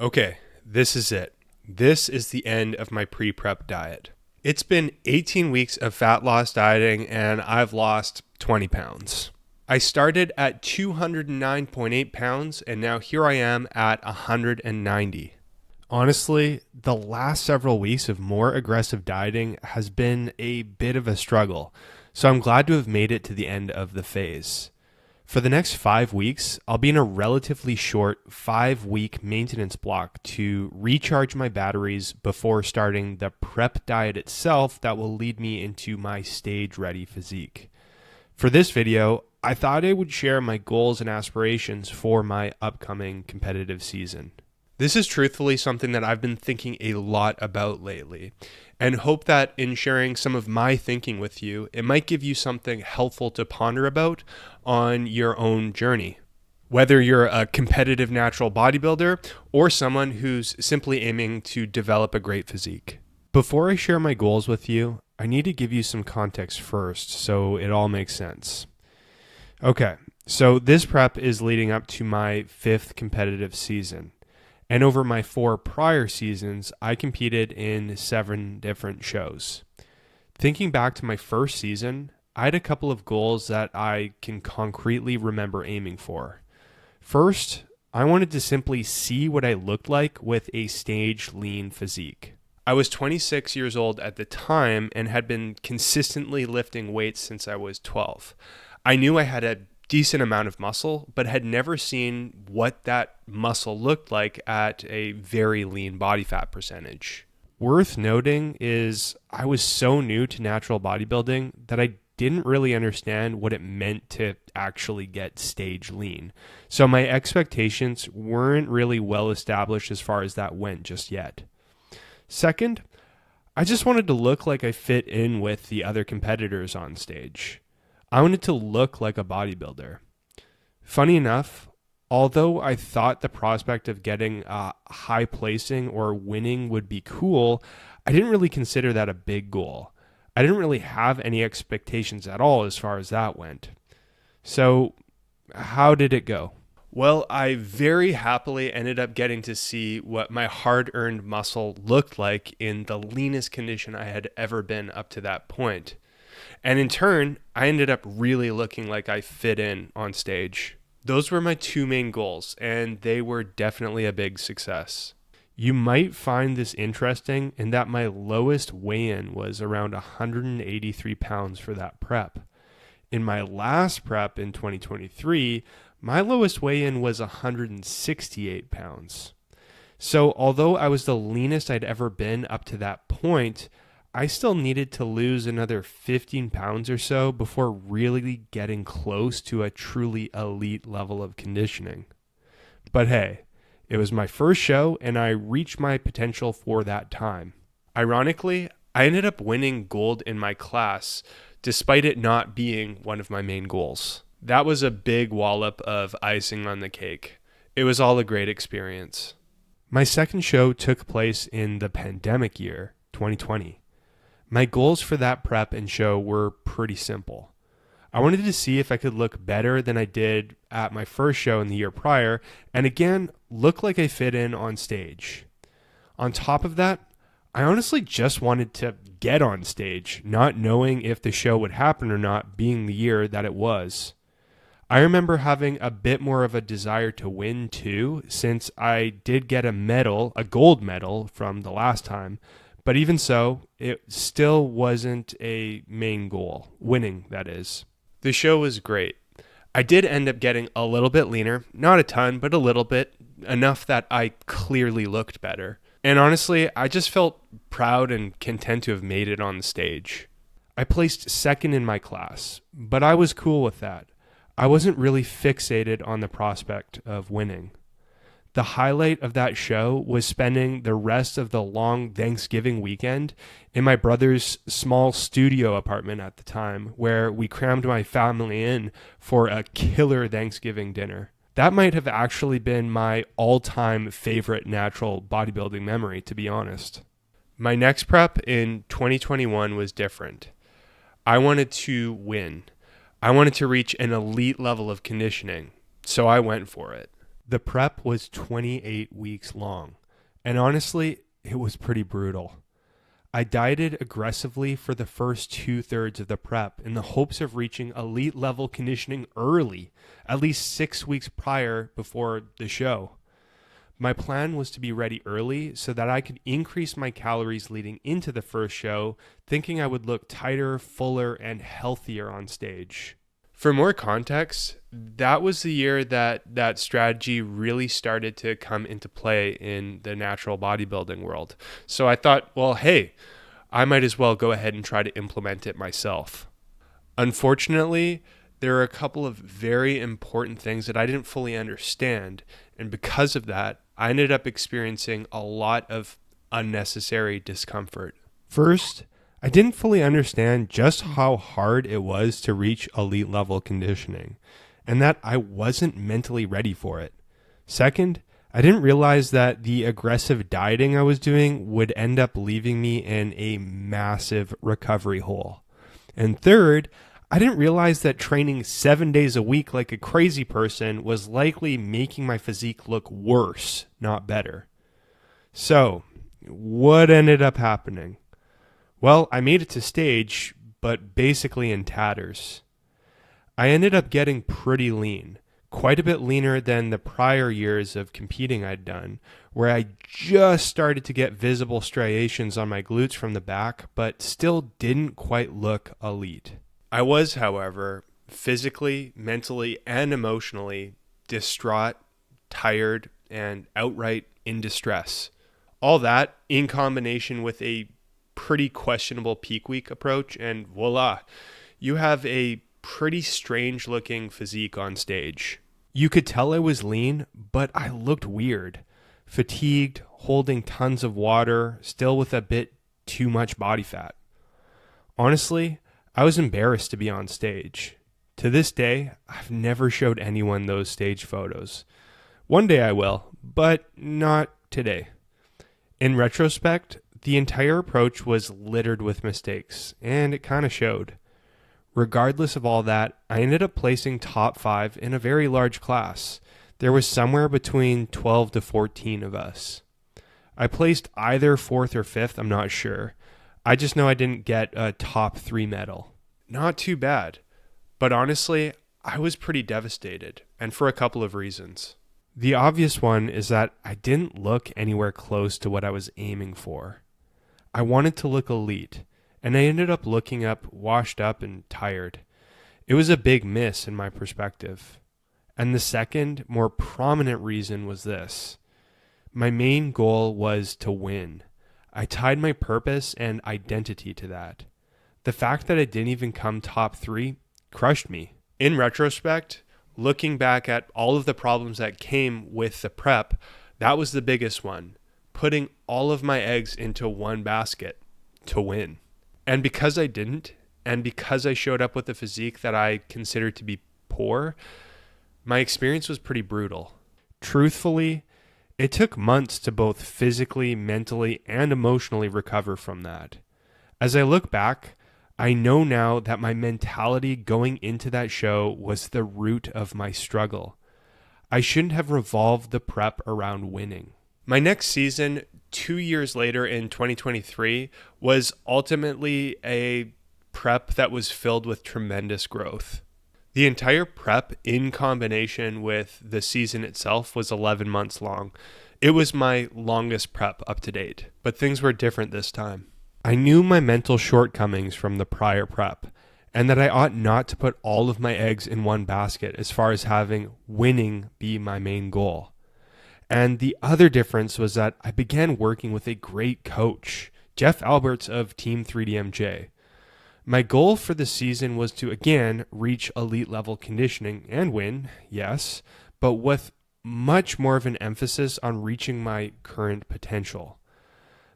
Okay, this is it. This is the end of my pre-prep diet. It's been 18 weeks of fat loss dieting and I've lost 20 pounds. I started at 209.8 pounds and now here I am at 190. Honestly, the last several weeks of more aggressive dieting has been a bit of a struggle, so I'm glad to have made it to the end of the phase. For the next 5 weeks, I'll be in a relatively short 5-week maintenance block to recharge my batteries before starting the prep diet itself that will lead me into my stage-ready physique. For this video, I thought I would share my goals and aspirations for my upcoming competitive season. This is truthfully something that I've been thinking a lot about lately, and hope that in sharing some of my thinking with you, it might give you something helpful to ponder about on your own journey. Whether you're a competitive natural bodybuilder or someone who's simply aiming to develop a great physique. Before I share my goals with you, I need to give you some context first so it all makes sense. Okay, so this prep is leading up to my 5th competitive season. And over my 4 prior seasons, I competed in 7 different shows. Thinking back to my first season, I had a couple of goals that I can concretely remember aiming for. First, I wanted to simply see what I looked like with a stage lean physique. I was 26 years old at the time and had been consistently lifting weights since I was 12. I knew I had a decent amount of muscle, but had never seen what that muscle looked like at a very lean body fat percentage. Worth noting is I was so new to natural bodybuilding that I didn't really understand what it meant to actually get stage lean. So my expectations weren't really well established as far as that went just yet. Second, I just wanted to look like I fit in with the other competitors on stage. I wanted to look like a bodybuilder. Funny enough, although I thought the prospect of getting a high placing or winning would be cool, I didn't really consider that a big goal. I didn't really have any expectations at all as far as that went. So, how did it go? Well, I very happily ended up getting to see what my hard-earned muscle looked like in the leanest condition I had ever been up to that point. And in turn, I ended up really looking like I fit in on stage. Those were my 2 main goals, and they were definitely a big success. You might find this interesting in that my lowest weigh-in was around 183 pounds for that prep. In my last prep in 2023, my lowest weigh-in was 168 pounds. So although I was the leanest I'd ever been up to that point, I still needed to lose another 15 pounds or so before really getting close to a truly elite level of conditioning. But hey, it was my first show and I reached my potential for that time. Ironically, I ended up winning gold in my class despite it not being one of my main goals. That was a big wallop of icing on the cake. It was all a great experience. My second show took place in the pandemic year, 2020. My goals for that prep and show were pretty simple. I wanted to see if I could look better than I did at my first show in the year prior, and again, look like I fit in on stage. On top of that, I honestly just wanted to get on stage, not knowing if the show would happen or not, being the year that it was. I remember having a bit more of a desire to win too, since I did get a medal, a gold medal from the last time. But even so, it still wasn't a main goal, winning, that is. The show was great. I did end up getting a little bit leaner, not a ton, but a little bit, enough that I clearly looked better. And honestly, I just felt proud and content to have made it on the stage. I placed second in my class, but I was cool with that. I wasn't really fixated on the prospect of winning. The highlight of that show was spending the rest of the long Thanksgiving weekend in my brother's small studio apartment at the time, where we crammed my family in for a killer Thanksgiving dinner. That might have actually been my all-time favorite natural bodybuilding memory, to be honest. My next prep in 2021 was different. I wanted to win. I wanted to reach an elite level of conditioning, so I went for it. The prep was 28 weeks long, and honestly, it was pretty brutal. I dieted aggressively for the first 2/3 of the prep in the hopes of reaching elite level conditioning early, at least 6 weeks prior before the show. My plan was to be ready early so that I could increase my calories leading into the first show, thinking I would look tighter, fuller, and healthier on stage. For more context, that was the year that strategy really started to come into play in the natural bodybuilding world. So I thought, well, hey, I might as well go ahead and try to implement it myself. Unfortunately, there are a couple of very important things that I didn't fully understand, and because of that, I ended up experiencing a lot of unnecessary discomfort. First, I didn't fully understand just how hard it was to reach elite level conditioning, and that I wasn't mentally ready for it. Second, I didn't realize that the aggressive dieting I was doing would end up leaving me in a massive recovery hole. And third, I didn't realize that training 7 days a week like a crazy person was likely making my physique look worse, not better. So, what ended up happening? Well, I made it to stage, but basically in tatters. I ended up getting pretty lean, quite a bit leaner than the prior years of competing I'd done, where I just started to get visible striations on my glutes from the back, but still didn't quite look elite. I was, however, physically, mentally, and emotionally distraught, tired, and outright in distress. All that in combination with a pretty questionable peak week approach, and voila, you have a pretty strange looking physique on stage. You could tell I was lean, but I looked weird, fatigued, holding tons of water, still with a bit too much body fat. Honestly, I was embarrassed to be on stage. To this day, I've never showed anyone those stage photos. One day I will, but not today. In retrospect, the entire approach was littered with mistakes, and it kind of showed. Regardless of all that, I ended up placing top 5 in a very large class. There was somewhere between 12 to 14 of us. I placed either 4th or 5th, I'm not sure. I just know I didn't get a top 3 medal. Not too bad, but honestly, I was pretty devastated, and for a couple of reasons. The obvious one is that I didn't look anywhere close to what I was aiming for. I wanted to look elite, and I ended up looking washed up and tired. It was a big miss in my perspective. And the second, more prominent reason was this. My main goal was to win. I tied my purpose and identity to that. The fact that I didn't even come top 3 crushed me. In retrospect, looking back at all of the problems that came with the prep, that was the biggest one. Putting all of my eggs into one basket to win. And because I didn't, and because I showed up with a physique that I considered to be poor, my experience was pretty brutal. Truthfully, it took months to both physically, mentally, and emotionally recover from that. As I look back, I know now that my mentality going into that show was the root of my struggle. I shouldn't have revolved the prep around winning. My next season, 2 years later in 2023, was ultimately a prep that was filled with tremendous growth. The entire prep in combination with the season itself was 11 months long. It was my longest prep up to date, but things were different this time. I knew my mental shortcomings from the prior prep, and that I ought not to put all of my eggs in one basket as far as having winning be my main goal. And the other difference was that I began working with a great coach, Jeff Alberts of Team 3DMJ. My goal for the season was to, again, reach elite level conditioning and win, yes, but with much more of an emphasis on reaching my current potential.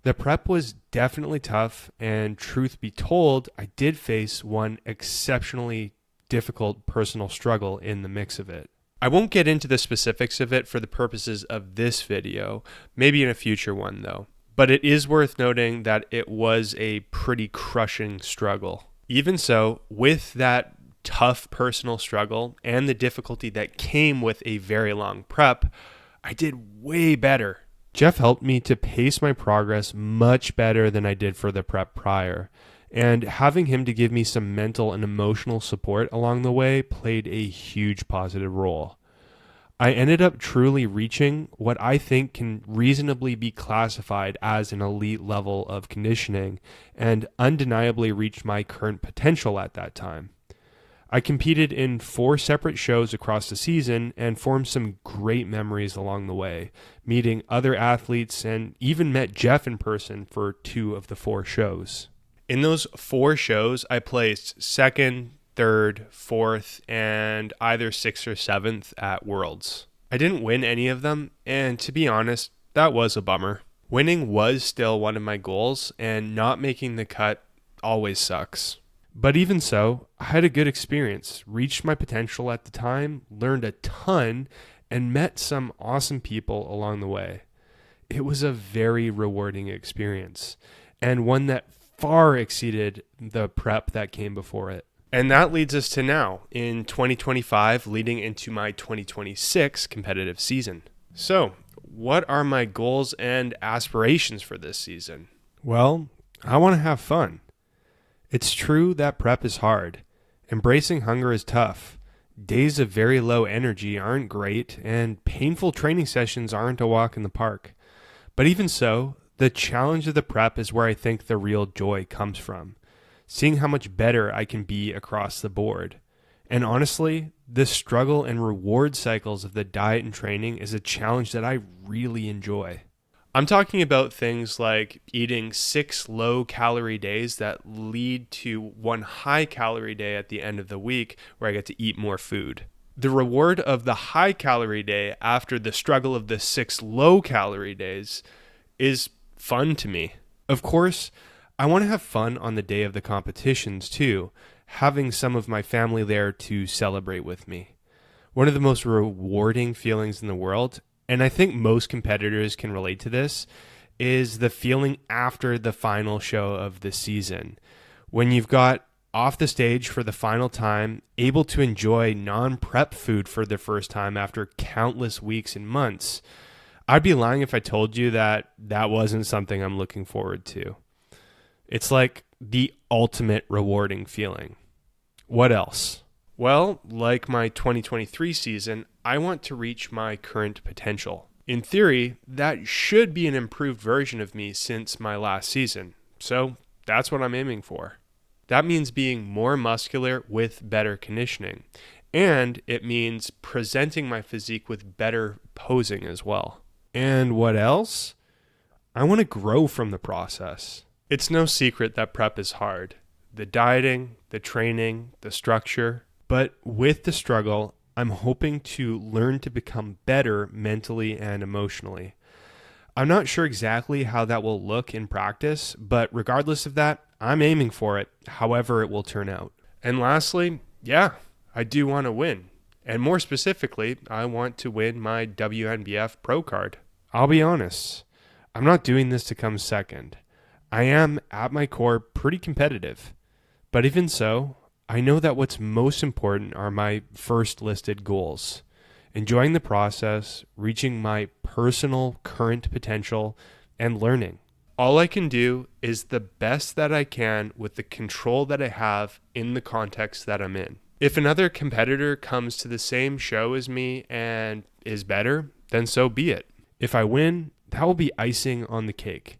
The prep was definitely tough, and truth be told, I did face one exceptionally difficult personal struggle in the mix of it. I won't get into the specifics of it for the purposes of this video, maybe in a future one though. But it is worth noting that it was a pretty crushing struggle. Even so, with that tough personal struggle and the difficulty that came with a very long prep, I did way better. Jeff helped me to pace my progress much better than I did for the prep prior, and having him to give me some mental and emotional support along the way played a huge positive role. I ended up truly reaching what I think can reasonably be classified as an elite level of conditioning, and undeniably reached my current potential at that time. I competed in 4 separate shows across the season and formed some great memories along the way, meeting other athletes and even met Jeff in person for 2 of the 4 shows. In those 4 shows, I placed 2nd, 3rd, 4th, and either 6th or 7th at Worlds. I didn't win any of them, and to be honest, that was a bummer. Winning was still one of my goals, and not making the cut always sucks. But even so, I had a good experience, reached my potential at the time, learned a ton, and met some awesome people along the way. It was a very rewarding experience, and one that far exceeded the prep that came before it. And that leads us to now, in 2025, leading into my 2026 competitive season. So, what are my goals and aspirations for this season? Well, I want to have fun. It's true that prep is hard. Embracing hunger is tough. Days of very low energy aren't great, and painful training sessions aren't a walk in the park. But even so, the challenge of the prep is where I think the real joy comes from. Seeing how much better I can be across the board. And honestly, the struggle and reward cycles of the diet and training is a challenge that I really enjoy. I'm talking about things like eating 6 low-calorie days that lead to 1 high-calorie day at the end of the week where I get to eat more food. The reward of the high-calorie day after the struggle of the 6 low-calorie days is fun to me. Of course, I want to have fun on the day of the competitions too, having some of my family there to celebrate with me. One of the most rewarding feelings in the world, and I think most competitors can relate to this, is the feeling after the final show of the season. When you've got off the stage for the final time, able to enjoy non-prep food for the first time after countless weeks and months. I'd be lying if I told you that that wasn't something I'm looking forward to. It's like the ultimate rewarding feeling. What else? Well, like my 2023 season, I want to reach my current potential. In theory, that should be an improved version of me since my last season. So that's what I'm aiming for. That means being more muscular with better conditioning. And it means presenting my physique with better posing as well. And what else? I want to grow from the process. It's no secret that prep is hard. The dieting, the training, the structure. But with the struggle, I'm hoping to learn to become better mentally and emotionally. I'm not sure exactly how that will look in practice, but regardless of that, I'm aiming for it, however it will turn out. And lastly, I do want to win. And more specifically, I want to win my WNBF Pro card. I'll be honest, I'm not doing this to come second. I am, at my core, pretty competitive. But even so, I know that what's most important are my first listed goals. Enjoying the process, reaching my personal current potential, and learning. All I can do is the best that I can with the control that I have in the context that I'm in. If another competitor comes to the same show as me and is better, then so be it. If I win, that will be icing on the cake.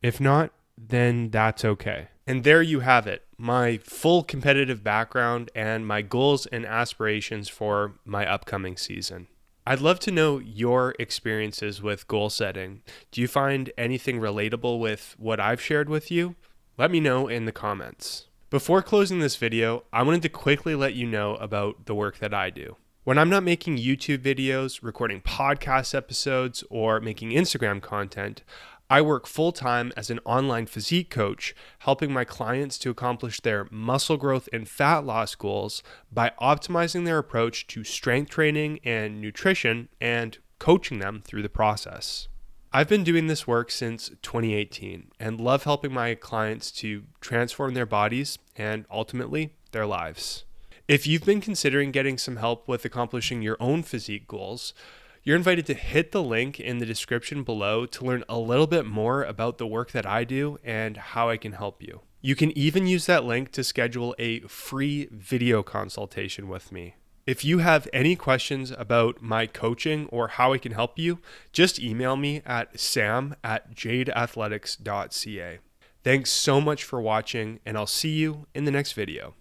If not, then that's okay. And there you have it, my full competitive background and my goals and aspirations for my upcoming season. I'd love to know your experiences with goal setting. Do you find anything relatable with what I've shared with you? Let me know in the comments. Before closing this video, I wanted to quickly let you know about the work that I do. When I'm not making YouTube videos, recording podcast episodes, or making Instagram content, I work full-time as an online physique coach, helping my clients to accomplish their muscle growth and fat loss goals by optimizing their approach to strength training and nutrition and coaching them through the process. I've been doing this work since 2018 and love helping my clients to transform their bodies and ultimately their lives. If you've been considering getting some help with accomplishing your own physique goals, you're invited to hit the link in the description below to learn a little bit more about the work that I do and how I can help you. You can even use that link to schedule a free video consultation with me. If you have any questions about my coaching or how I can help you, just email me at sam@jadeathletics.ca. Thanks so much for watching, and I'll see you in the next video.